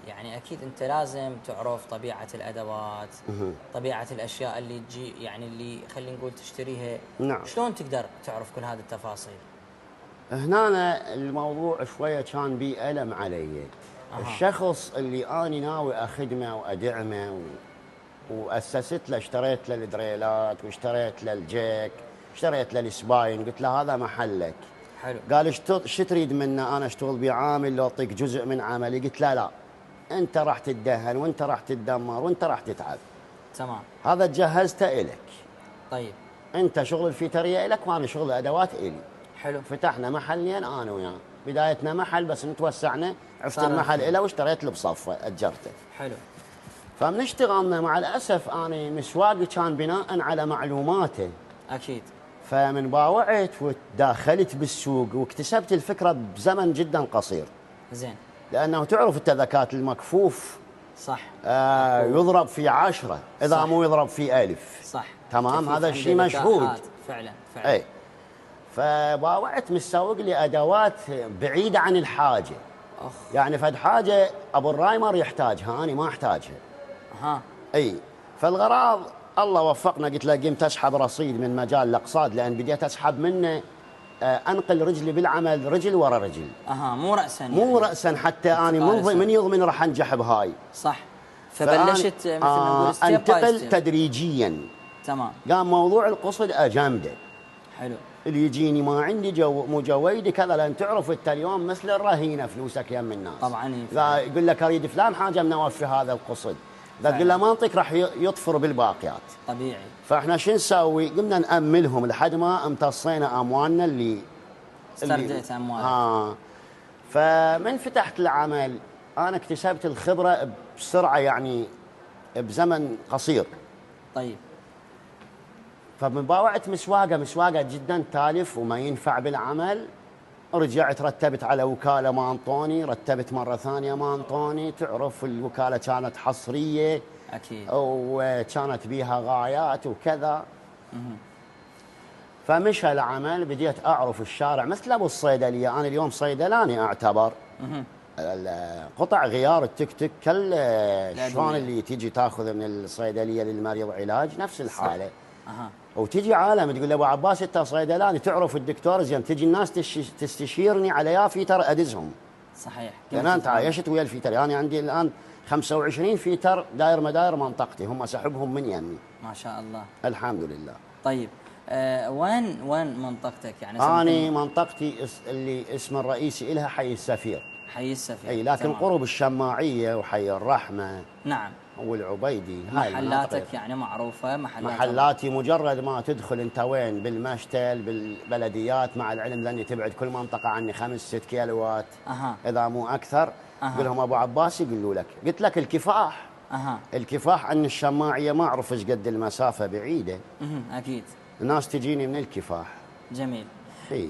يعني اكيد انت لازم تعرف طبيعه الادوات، طبيعه الاشياء اللي تجي، يعني اللي خلينا نقول تشتريها. نعم. شلون تقدر تعرف كل هذه التفاصيل؟ هنا الموضوع شويه كان بيه ألم علي. الشخص اللي اني ناوي اخدمه وادعمه واسست له، اشتريت له الدريلات واشتريت له الجيك، اشتريت له السباين، قلت له هذا محلك. حلو. قال شو تريد منه؟ انا اشتغل بعامل لو اعطيك جزء من عملي؟ قلت له لا، انت راح تدهن وانت راح تتدمر وانت راح تتعب. تمام. هذا جهزته الك. طيب. انت شغل الفيتريه الك وانا شغل الادوات الي. حلو. فتحنا محلين انا وياه، بدايتنا محل بس نتوسعنا، عفت المحل له واشتريت له بصفه اجرته. حلو. فمن اشتغلنا مع الاسف انا مسواقي كان بناء على معلوماته. اكيد. فمن باوعت وداخلت بالسوق واكتسبت الفكره بزمن جدا قصير. زين. لانه تعرف انت ذكاة المكفوف. صح. يضرب في 10 اذا صح. مو يضرب في 1000. صح. تمام، هذا الشيء مشهود. فعلا. اي. فباوعت مسوق لي ادوات بعيده عن الحاجه. يعني فد حاجه ابو الرايمر يحتاجها انا ما احتاجها. اي. فالغراض الله وفقنا، قلت له قمت اسحب رصيد من مجال الاقصاد، لان بديت اسحب منه انقل رجلي بالعمل رجل ورا رجل. مو راسا يعني. مو راسا حتى انا من يضمن راح انجح بهاي. صح. فبلشت مثل ما نقول انتقل تدريجيا. تمام. قام موضوع القصد اجامده. حلو. اللي يجيني ما عندي مجويدي كذا، لان تعرف انت اليوم مثل الرهينه فلوسك يم الناس. طبعا. لا يقول لك اريد فلان حاجه من اوفي هذا القصد، اذا تقول له ما انطيك راح يطفر بالباقيات. طبيعي. فاحنا شو نسوي؟ قمنا ناملهم لحد ما امتصينا اموالنا اللي استرديت اموالك. فمن فتحت العمل انا اكتسبت الخبره بسرعه، يعني بزمن قصير. طيب. فمن باوعت مسواقه جدا تالف وما ينفع بالعمل. رجعت رتبت على وكاله ما انطوني، رتبت مره ثانيه ما انطوني. تعرف الوكاله كانت حصريه اكيد، وكانت بيها غايات وكذا. فمشى العمل، بديت اعرف الشارع مثل ابو الصيدليه. انا اليوم صيدلاني اعتبر. قطع غيار التك تك شلون اللي تيجي تاخذ من الصيدليه للمريض علاج نفس الحاله. وتجي عالم تقول له ابو عباس انت صيدلاني تعرف الدكتور زين، تجي الناس تستشيرني على يا فيتر ادزهم. صحيح. لان انا تعايشت ويا الفيتر، يعني عندي الان 25 فيتر داير مداير منطقتي، هم سحبهم من يمي. ما شاء الله. الحمد لله. طيب وين منطقتك يعني؟ اني منطقتي اللي اسم الرئيسي لها حي السفير. حي السفير. اي، لكن قرب الشماعيه وحي الرحمه. نعم. والعبيدي. محلاتك يعني معروفه؟ محلاتي مجرد ما تدخل انت وين بالمشتل بالبلديات، مع العلم لاني تبعد كل منطقه عني 5-6 كيلوات اذا مو اكثر. قل لهم ابو عباس يقولوا لك. قلت لك الكفاح. الكفاح عن الشماعيه ما اعرف ايش قد المسافه بعيده. اكيد. الناس تجيني من الكفاح. جميل. اي.